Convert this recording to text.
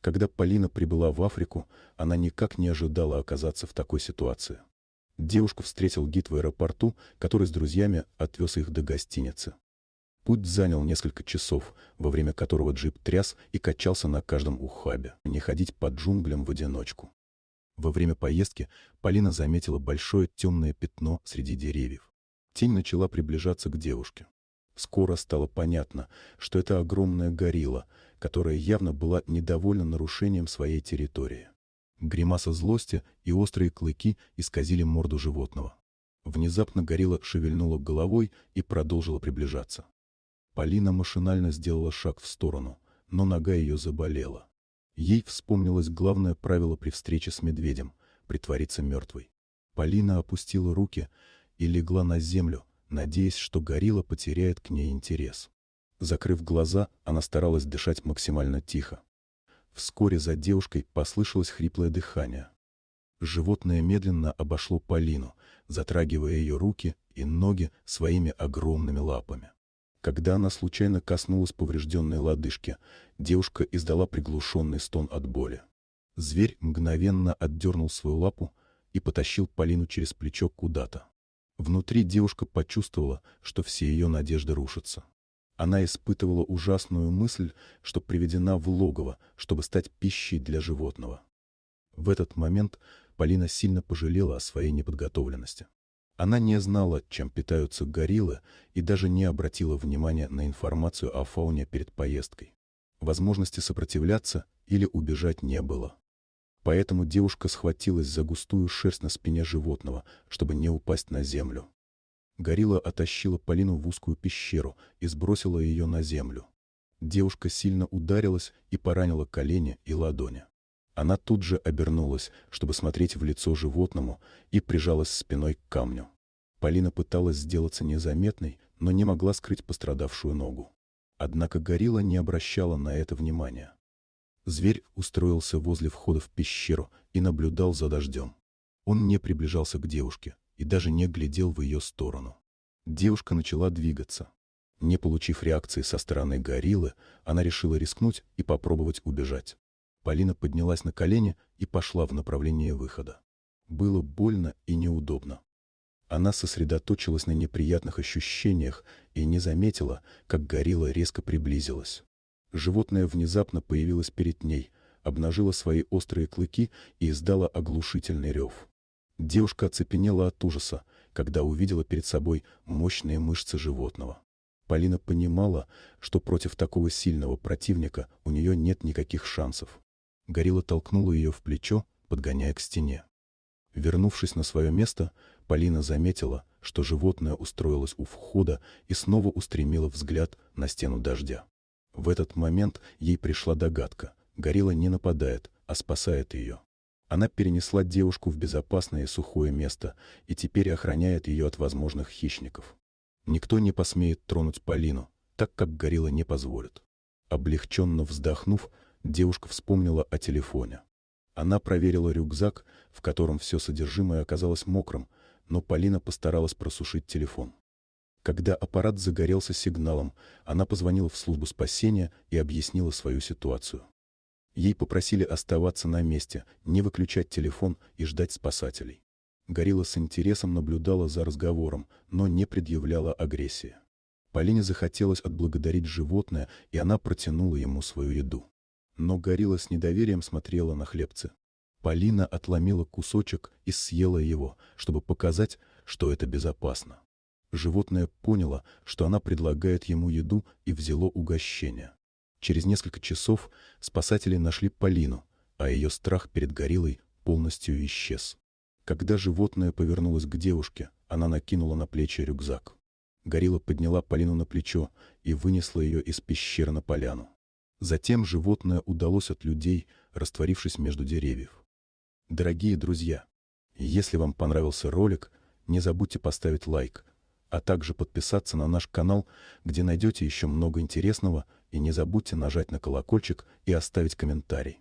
Когда Полина прибыла в Африку, она никак не ожидала оказаться в такой ситуации. Девушку встретил гид в аэропорту, который с друзьями отвез их до гостиницы. Путь занял несколько часов, во время которого джип тряс и качался на каждом ухабе. Не ходить по джунглям в одиночку. Во время поездки Полина заметила большое темное пятно среди деревьев. Тень начала приближаться к девушке. Скоро стало понятно, что это огромная горилла, которая явно была недовольна нарушением своей территории. Гримаса злости и острые клыки исказили морду животного. Внезапно горилла шевельнула головой и продолжила приближаться. Полина машинально сделала шаг в сторону, но нога ее заболела. Ей вспомнилось главное правило при встрече с медведем — притвориться мертвой. Полина опустила руки и легла на землю, надеясь, что горилла потеряет к ней интерес. Закрыв глаза, она старалась дышать максимально тихо. Вскоре за девушкой послышалось хриплое дыхание. Животное медленно обошло Полину, затрагивая ее руки и ноги своими огромными лапами. Когда она случайно коснулась поврежденной лодыжки, девушка издала приглушенный стон от боли. Зверь мгновенно отдернул свою лапу и потащил Полину через плечо куда-то. Внутри девушка почувствовала, что все ее надежды рушатся. Она испытывала ужасную мысль, что приведена в логово, чтобы стать пищей для животного. В этот момент Полина сильно пожалела о своей неподготовленности. Она не знала, чем питаются гориллы, и даже не обратила внимания на информацию о фауне перед поездкой. Возможности сопротивляться или убежать не было. Поэтому девушка схватилась за густую шерсть на спине животного, чтобы не упасть на землю. Горилла оттащила Полину в узкую пещеру и сбросила ее на землю. Девушка сильно ударилась и поранила колени и ладони. Она тут же обернулась, чтобы смотреть в лицо животному, и прижалась спиной к камню. Полина пыталась сделаться незаметной, но не могла скрыть пострадавшую ногу. Однако горилла не обращала на это внимания. Зверь устроился возле входа в пещеру и наблюдал за дождем. Он не приближался к девушке и даже не глядел в ее сторону. Девушка начала двигаться. Не получив реакции со стороны гориллы, она решила рискнуть и попробовать убежать. Полина поднялась на колени и пошла в направлении выхода. Было больно и неудобно. Она сосредоточилась на неприятных ощущениях и не заметила, как горилла резко приблизилась. Животное внезапно появилось перед ней, обнажило свои острые клыки и издало оглушительный рев. Девушка оцепенела от ужаса, когда увидела перед собой мощные мышцы животного. Полина понимала, что против такого сильного противника у нее нет никаких шансов. Горилла толкнула ее в плечо, подгоняя к стене. Вернувшись на свое место, Полина заметила, что животное устроилось у входа и снова устремило взгляд на стену дождя. В этот момент ей пришла догадка: горилла не нападает, а спасает ее. Она перенесла девушку в безопасное и сухое место и теперь охраняет ее от возможных хищников. Никто не посмеет тронуть Полину, так как горилла не позволит. Облегченно вздохнув, девушка вспомнила о телефоне. Она проверила рюкзак, в котором все содержимое оказалось мокрым, но Полина постаралась просушить телефон. Когда аппарат загорелся сигналом, она позвонила в службу спасения и объяснила свою ситуацию. Ей попросили оставаться на месте, не выключать телефон и ждать спасателей. Горилла с интересом наблюдала за разговором, но не предъявляла агрессии. Полине захотелось отблагодарить животное, и она протянула ему свою еду. Но горилла с недоверием смотрела на хлебцы. Полина отломила кусочек и съела его, чтобы показать, что это безопасно. Животное поняло, что она предлагает ему еду, и взяло угощение. Через несколько часов спасатели нашли Полину, а ее страх перед гориллой полностью исчез. Когда животное повернулось к девушке, она накинула на плечи рюкзак. Горилла подняла Полину на плечо и вынесла ее из пещеры на поляну. Затем животное удалось от людей, растворившись между деревьев. Дорогие друзья, если вам понравился ролик, не забудьте поставить лайк, а также подписаться на наш канал, где найдете еще много интересного, и не забудьте нажать на колокольчик и оставить комментарий.